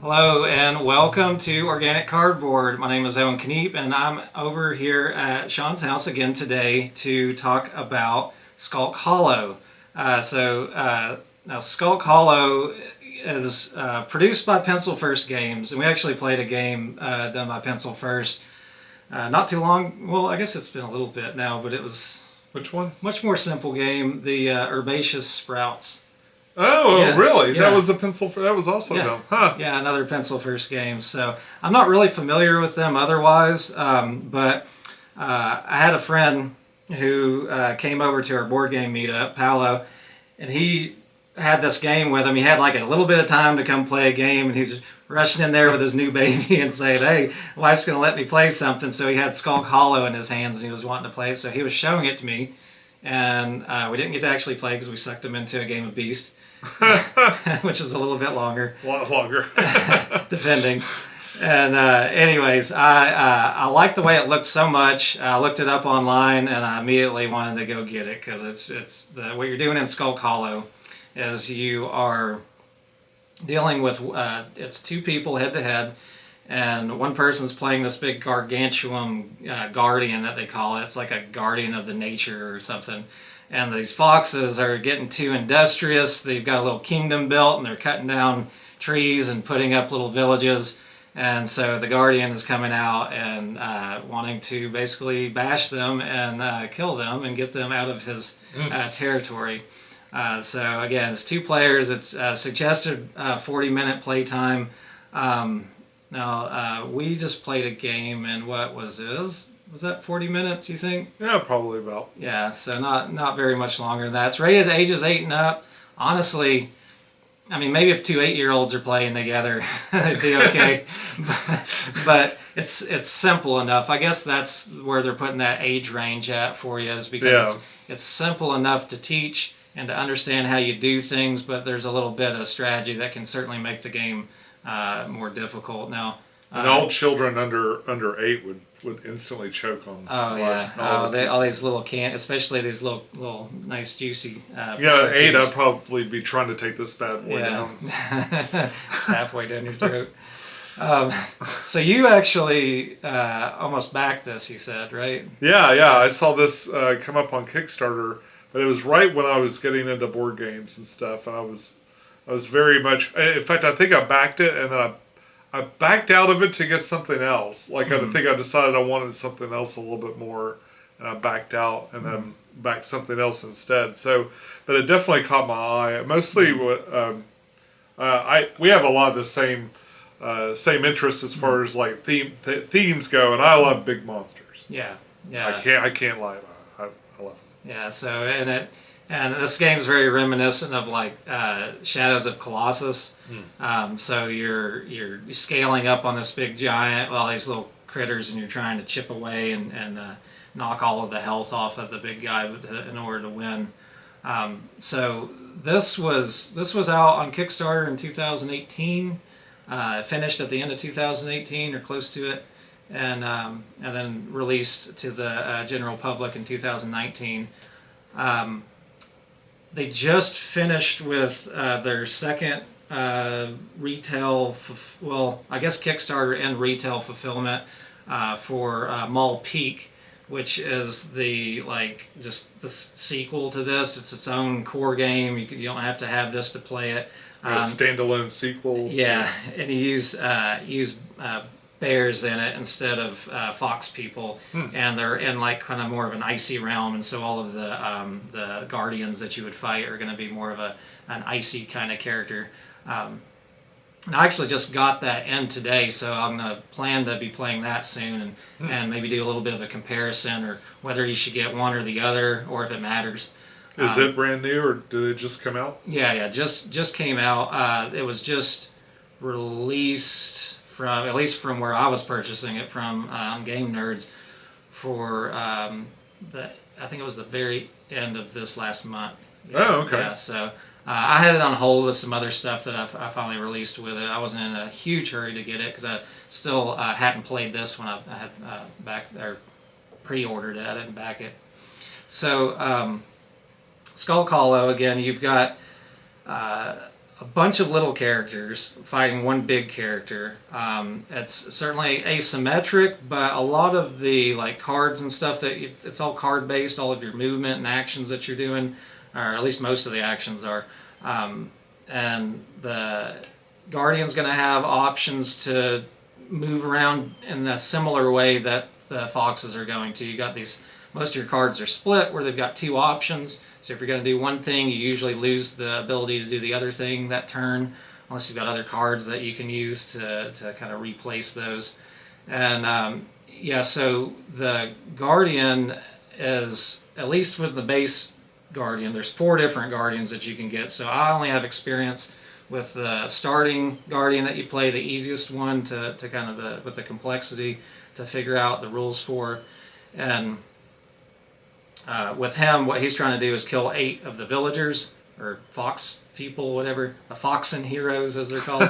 Hello and welcome to Organic Cardboard. My name is Owen Kneep and I'm over here at Sean's house again today to talk about Skulk Hollow. Now Skulk Hollow is produced by Pencil First Games, and we actually played a game done by Pencil First not too long. Well, I guess it's been a little bit now, but it was which one? Much more simple game, the Herbaceous Sprouts. Oh, yeah, really? Yeah. That was the Pencil. That was also them, huh? Yeah, another Pencil First game. So I'm not really familiar with them otherwise, but I had a friend who came over to our board game meetup, Paolo, and he had this game with him. He had like a little bit of time to come play a game, and he's rushing in there with his new baby and saying, "Hey, wife's gonna let me play something." So he had Skulk Hollow in his hands, and he was wanting to play it. So he was showing it to me, and we didn't get to actually play because we sucked him into a game of Beast. Which is a little bit longer. A lot longer. Depending. And anyways, I liked the way it looked so much. I looked it up online and I immediately wanted to go get it because what you're doing in Skulk Hollow is you are dealing with it's two people head to head, and one person's playing this big gargantuan guardian that they call it. It's like a guardian of the nature or something. And these foxes are getting too industrious. They've got a little kingdom built and they're cutting down trees and putting up little villages. And so the Guardian is coming out and wanting to basically bash them and kill them and get them out of his territory. So again, it's two players. It's suggested 40-minute playtime. Now, we just played a game, and what was it? Was that 40 minutes, you think? Yeah, probably about. Yeah, so not very much longer than that. It's rated ages 8 and up. Honestly, I mean, maybe if two 8-year-olds are playing together, it'd be okay. but it's simple enough. I guess that's where they're putting that age range at for you, is because it's simple enough to teach and to understand how you do things, but there's a little bit of strategy that can certainly make the game more difficult. Now, and all children under 8 would instantly choke on. Oh yeah, all these little especially these little nice juicy. 8, I'd probably be trying to take this bad boy down. Halfway down your throat. So you actually almost backed this, you said, right? Yeah. I saw this come up on Kickstarter, but it was right when I was getting into board games and stuff, and I was very much. In fact, I think I backed it, and then I backed out of it to get something else. Like I think I decided I wanted something else a little bit more, and I backed out and then backed something else instead. So, but it definitely caught my eye. Mostly, we have a lot of the same interests as far as like themes go, and I love big monsters. Yeah. I can't lie about it. I love them. Yeah. So and this game's very reminiscent of like Shadows of Colossus. So you're scaling up on this big giant, all these little critters, and you're trying to chip away and knock all of the health off of the big guy in order to win. So this was out on Kickstarter in 2018. Finished at the end of 2018 or close to it, and then released to the general public in 2019. They just finished with their second retail, I guess Kickstarter and retail fulfillment for Mall Peak, which is just the sequel to this. It's its own core game. You don't have to have this to play it. A standalone sequel. Yeah, and you use bears in it instead of fox people, and they're in like kind of more of an icy realm, and so all of the guardians that you would fight are going to be more of an icy kind of character. And I actually just got that in today, so I'm going to plan to be playing that soon and maybe do a little bit of a comparison, or whether you should get one or the other, or if it matters. Is it brand new, or did it just come out? Yeah, just came out. It was just released at least from where I was purchasing it from, Game Nerds, for I think it was the very end of this last month. Oh, okay. Yeah, so I had it on hold with some other stuff that I finally released with it. I wasn't in a huge hurry to get it because I still hadn't played this when I had pre-ordered it. I didn't back it. So Skulk Hollow, again, you've got a bunch of little characters fighting one big character. It's certainly asymmetric, but a lot of the like cards and stuff it's all card based. All of your movement and actions that you're doing, or at least most of the actions are. And the Guardian's going to have options to move around in a similar way that the Foxes are going to. You got these. Most of your cards are split where they've got two options. So if you're going to do one thing, you usually lose the ability to do the other thing that turn, unless you've got other cards that you can use to kind of replace those. And yeah, so the Guardian is, at least with the base Guardian, there's 4 different Guardians that you can get. So I only have experience with the starting Guardian that you play, the easiest one to kind of with the complexity to figure out the rules for. And with him, what he's trying to do is kill 8 of the villagers, or fox people, whatever, the Foxen heroes as they're called.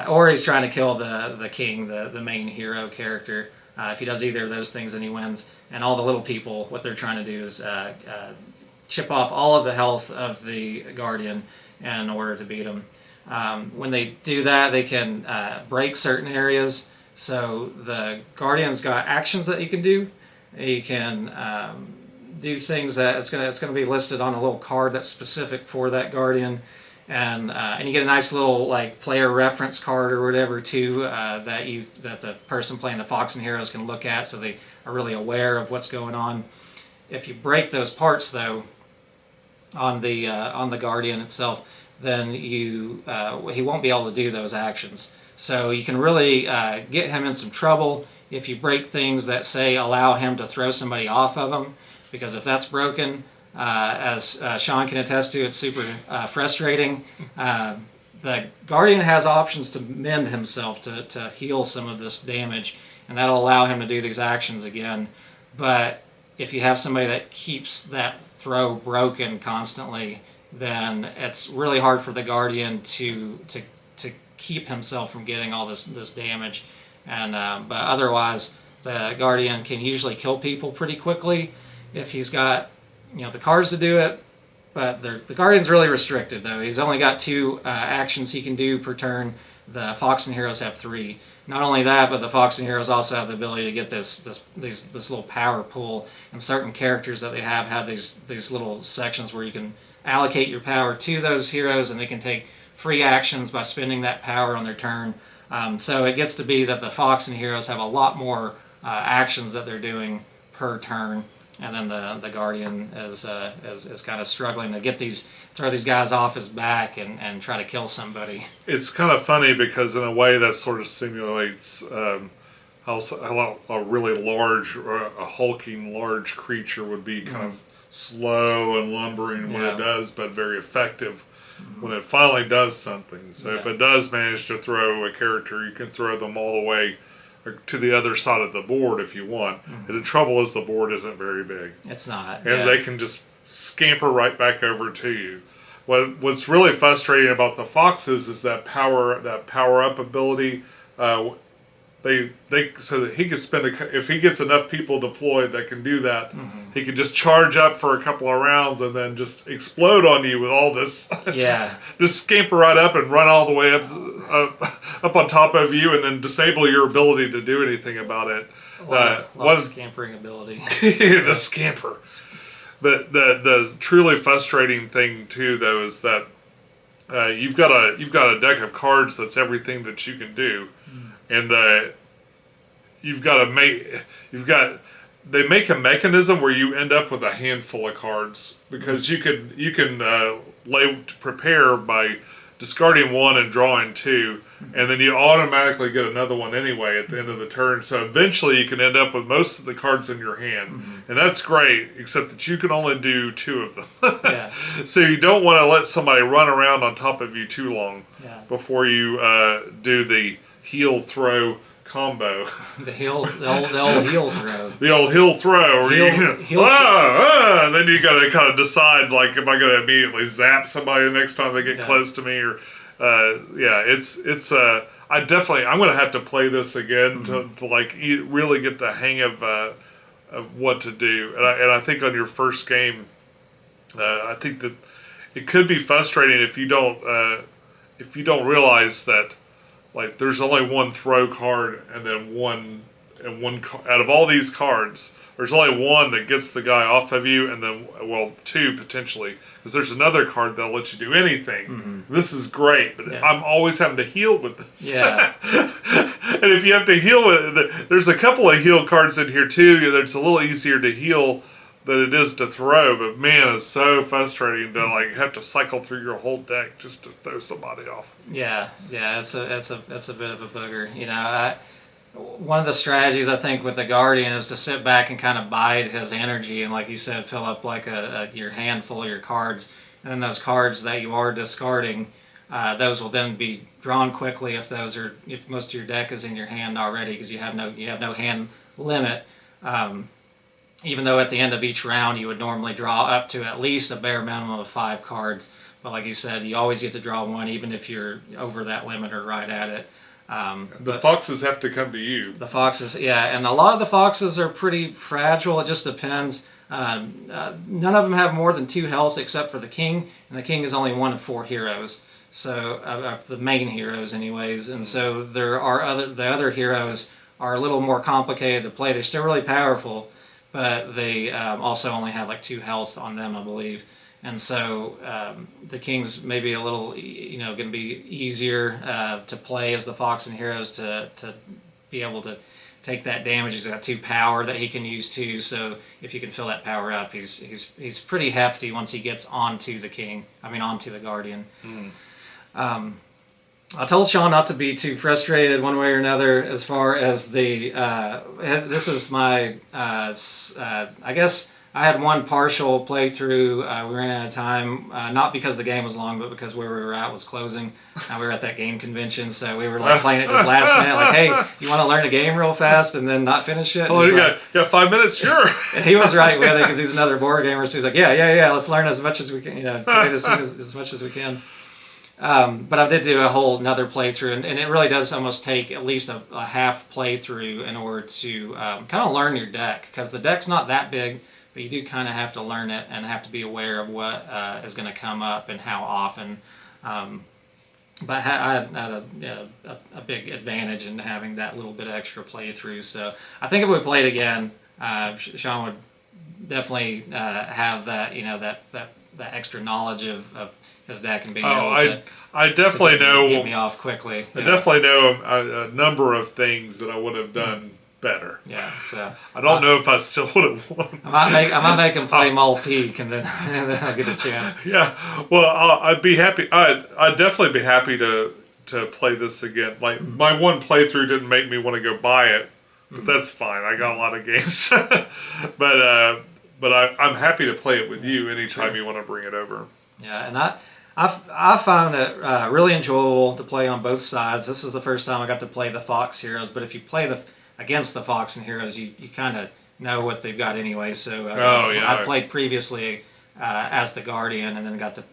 Or he's trying to kill the king, the main hero character. If he does either of those things, then he wins. And all the little people, what they're trying to do is chip off all of the health of the Guardian in order to beat him. When they do that, they can break certain areas. So the Guardian's got actions that you can do. You can do things that it's gonna be listed on a little card that's specific for that Guardian, and you get a nice little like player reference card or whatever too that the person playing the Foxen heroes can look at, so they are really aware of what's going on. If you break those parts though on the Guardian itself, then he won't be able to do those actions. So you can really get him in some trouble if you break things that say allow him to throw somebody off of him, because if that's broken, as Sean can attest to, it's super frustrating. The Guardian has options to mend himself to heal some of this damage, and that'll allow him to do these actions again. But if you have somebody that keeps that throw broken constantly, then it's really hard for the Guardian to keep himself from getting all this damage. And but otherwise, the Guardian can usually kill people pretty quickly if he's got the cards to do it. But the Guardian's really restricted though. He's only got 2 actions he can do per turn. The Foxen heroes have 3. Not only that, but the Foxen heroes also have the ability to get this little power pool, and certain characters that they have these little sections where you can allocate your power to those heroes, and they can take free actions by spending that power on their turn. So it gets to be that the Foxen heroes have a lot more actions that they're doing per turn, and then the Guardian is kind of struggling to throw these guys off his back and try to kill somebody. It's kind of funny because in a way that sort of simulates how a really large, a hulking large creature would be kind of slow and lumbering when it does, but very effective when it finally does something. So if it does manage to throw a character, you can throw them all the way to the other side of the board if you want. And the trouble is the board isn't very big. It's not. And they can just scamper right back over to you. What's really frustrating about the Foxes is that power up ability. So that he could spend if he gets enough people deployed that can do that, he could just charge up for a couple of rounds and then just explode on you with all this. Yeah. Just scamper right up and run all the way up on top of you, and then disable your ability to do anything about it. What scampering ability? The scamper. But the truly frustrating thing too, though, is that you've got a deck of cards that's everything that you can do. And they make a mechanism where you end up with a handful of cards, because you can prepare by discarding 1 and drawing 2, and then you automatically get another one anyway at the end of the turn. So eventually you can end up with most of the cards in your hand, and that's great, except that you can only do 2 of them. So you don't want to let somebody run around on top of you too long before you do the heel throw combo. The old heel throw. The old heel throw. And then you got to kind of decide, like, am I going to immediately zap somebody the next time they get close to me? Or I'm going to have to play this again to like really get the hang of what to do. And I think on your first game, I think that it could be frustrating if you don't realize that like there's only one throw card and then one out of all these cards. There's only one that gets the guy off of you, and then, well, two potentially, because there's another card that'll let you do anything. Mm-hmm. This is great, but I'm always having to heal with this. Yeah. And if you have to heal with it, there's a couple of heal cards in here too. It's a little easier to heal than it is to throw, but man, it's so frustrating to like have to cycle through your whole deck just to throw somebody off. Yeah, it's a bit of a booger. You know, one of the strategies I think with the Guardian is to sit back and kind of bide his energy, and like you said, fill up like your hand full of your cards, and then those cards that you are discarding, those will then be drawn quickly if most of your deck is in your hand already, because you have no hand limit. Even though at the end of each round you would normally draw up to at least a bare minimum of 5 cards, but like you said, you always get to draw one, even if you're over that limit or right at it. The foxes have to come to you. The foxes, yeah, and a lot of the foxes are pretty fragile. It just depends. None of them have more than 2 health except for the king, and the king is only one of 4 heroes. So the main heroes, anyways. And so the other heroes are a little more complicated to play. They're still really powerful, but they also only have like 2 health on them, I believe. And so the king's maybe a little, going to be easier to play as the fox and heroes to be able to take that damage. He's got 2 power that he can use too. So if you can fill that power up, he's pretty hefty once he gets onto the Guardian. Mm. I told Sean not to be too frustrated one way or another as far as this is my, I guess I had one partial playthrough. We ran out of time, not because the game was long, but because where we were at was closing. We were at that game convention, so we were like playing it just last minute. Like, hey, you want to learn a game real fast and then not finish it? Oh, you got 5 minutes, sure. And he was right with it because he's another board gamer. So he's like, yeah, let's learn as much as we can, play it as much as we can. But I did do a whole another playthrough, and it really does almost take at least a half playthrough in order to kind of learn your deck, because the deck's not that big. But you do kind of have to learn it and have to be aware of what is going to come up and how often. But I had a big advantage in having that little bit of extra playthrough. So I think if we played again, Sean would definitely have that that extra knowledge of his deck and being able to. I definitely know. Get me off quickly. I definitely know a number of things that I would have done better. Yeah, so I don't know if I still would have won. I might make him play Mole Peak, and then I'll get a chance. Yeah, well, I'd be happy. I'd definitely be happy to play this again. Like my one playthrough didn't make me want to go buy it, but that's fine. I got a lot of games, but I'm happy to play it with you anytime you want to bring it over. Yeah, and I found it really enjoyable to play on both sides. This is the first time I got to play the Fox heroes, but if you play against the Fox and heroes, you kind of know what they've got anyway. So I played previously as the Guardian, and then got to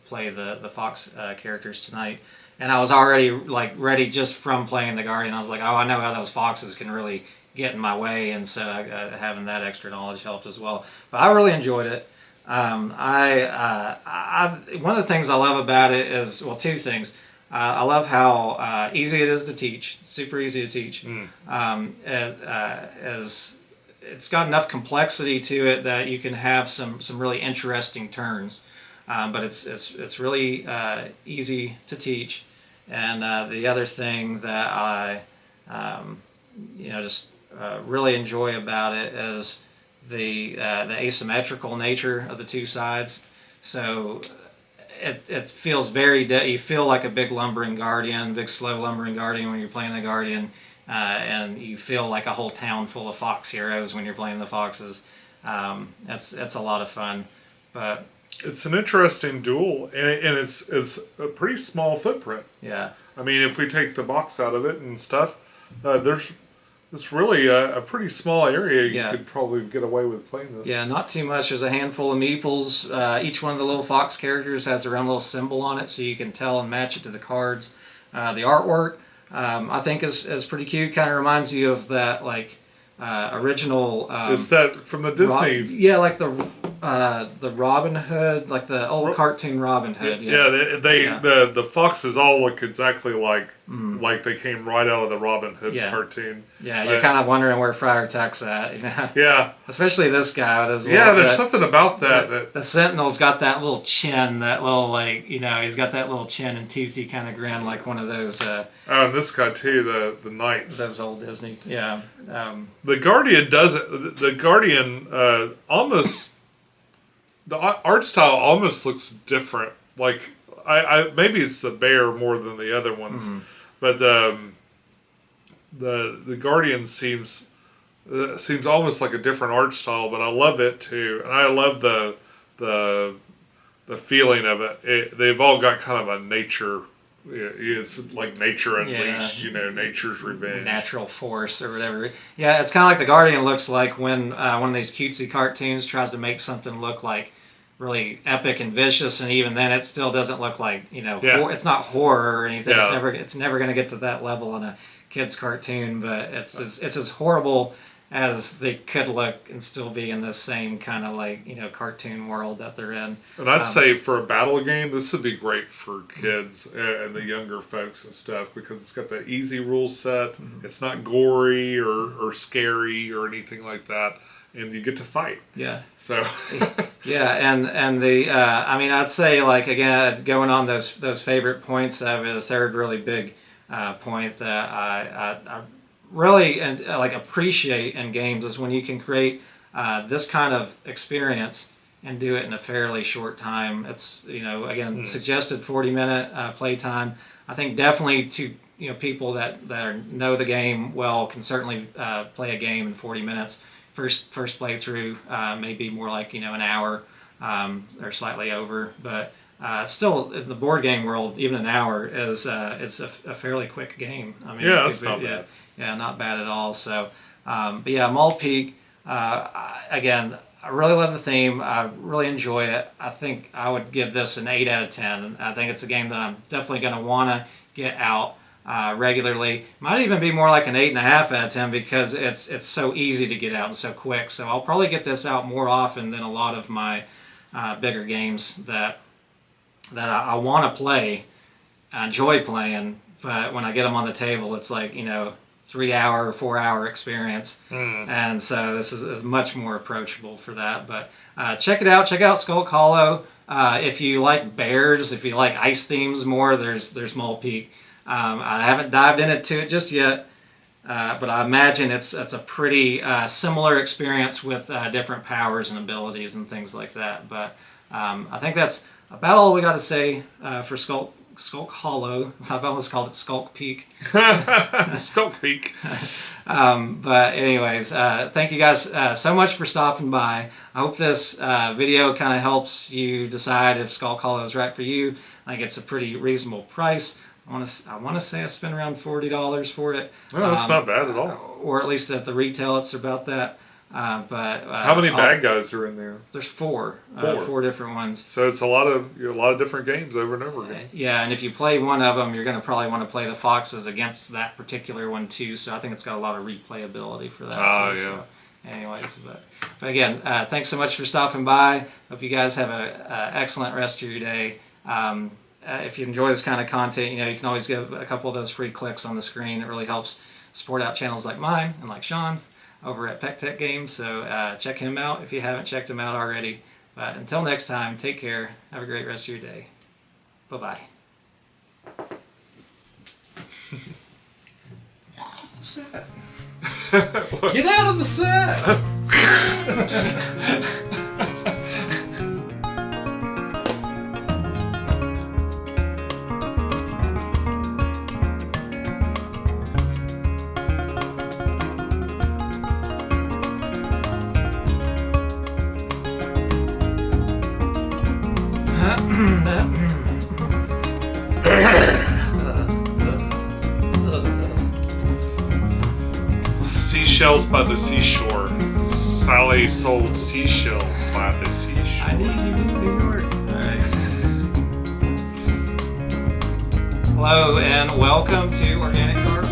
play the Fox characters tonight. And I was already like ready just from playing the Guardian. I was like, oh, I know how those foxes can really get in my way, and so having that extra knowledge helped as well. But I really enjoyed it. One of the things I love about it is, well, 2 things. I love how easy it is to teach. Super easy to teach. It's got enough complexity to it that you can have some really interesting turns. But it's really easy to teach. And the other thing that I really enjoy about it is the asymmetrical nature of the 2 sides. So it feels you feel like a big lumbering Guardian, big slow lumbering Guardian when you're playing the Guardian, and you feel like a whole town full of Fox heroes when you're playing the Foxes. It's a lot of fun, but it's an interesting duel, and it's a pretty small footprint. Yeah, I mean, if we take the box out of it and stuff, it's really a pretty small area. You could probably get away with playing this. Yeah, not too much. There's a handful of meeples. Each one of the little Fox characters has their own little symbol on it, so you can tell and match it to the cards. The artwork, I think, is pretty cute. Kind of reminds you of that original. Is that from the Disney? Yeah, like the the Robin Hood, like the old cartoon Robin Hood. Yeah, the foxes all look exactly like they came right out of the Robin Hood cartoon. Yeah, you're kind of wondering where Friar Tuck's at, you know? Yeah. Especially this guy with his there's something about that. The Sentinel's got that little chin, that little, like, you know, he's got that little chin and toothy kind of grin, like one of those... and this guy, too, the Knights. Those old Disney, yeah. The Guardian doesn't... The Guardian almost... The art style almost looks different. Like, maybe it's the bear more than the other ones. But the Guardian seems almost like a different art style, but I love it too, and I love the feeling of it. They've all got kind of a nature. It's like nature unleashed, you know, nature's revenge, natural force or whatever. Yeah, it's kind of like the Guardian looks like when one of these cutesy cartoons tries to make something look like really epic and vicious, and even then it still doesn't look like, you know, it's not horror or anything. It's never going to get to that level in a kid's cartoon, but it's as horrible as they could look and still be in the same kind of, like, you know, cartoon world that they're in. And I'd say for a battle game, this would be great for kids and the younger folks and stuff, because it's got the easy rule set. It's not gory or scary or anything like that. And you get to fight. Yeah. So. Yeah, and the I mean, I'd say, like, again, going on those favorite points, the third really big point that I really like appreciate in games is when you can create this kind of experience and do it in a fairly short time. It's, you know, again, suggested 40-minute play time. I think definitely to, you know, people that know the game well can certainly play a game in 40 minutes. First playthrough may be more like, you know, an hour or slightly over, but still in the board game world, even an hour is it's a fairly quick game. I mean, that's not bad. Yeah, not bad at all. So, but yeah, Mall Peak. Again, I really love the theme. I really enjoy it. I think I would give this an 8 out of 10. I think it's a game that I'm definitely going to want to get out regularly. Might even be more like an 8.5 out of 10 because it's so easy to get out and so quick. So I'll probably get this out more often than a lot of my bigger games that I want to play, I enjoy playing, but when I get them on the table, it's like, you know, 3-hour, 4-hour experience. And so this is much more approachable for that. But check it out. Check out Skulk Hollow. If you like bears, if you like ice themes more, there's Mole Peak. I haven't dived into it just yet, but I imagine it's a pretty similar experience with different powers and abilities and things like that. But I think that's about all we got to say for Skulk Hollow. I've almost called it Skulk Peak. Skulk Peak. But anyways, thank you guys so much for stopping by. I hope this video kind of helps you decide if Skulk Hollow is right for you. I think it's a pretty reasonable price. I want to say I spent around $40 for it. Oh, that's not bad at all. Or at least at the retail, it's about that. But how many bad guys are in there? There's four different ones. So it's a lot of different games over and over again. Yeah, and if you play one of them, you're going to probably want to play the foxes against that particular one too. So I think it's got a lot of replayability for that. Yeah. So, anyways, but again, thanks so much for stopping by. Hope you guys have a excellent rest of your day. If you enjoy this kind of content, you know, you can always give a couple of those free clicks on the screen. It really helps support out channels like mine and like Sean's over at PecktecGames. So check him out if you haven't checked him out already. But until next time, take care. Have a great rest of your day. Bye-bye. Set. Get out of the set! Seashells by the seashore. Sally sold seashells by the seashore. I need you in New York. Alright. Hello and welcome to Organic Carp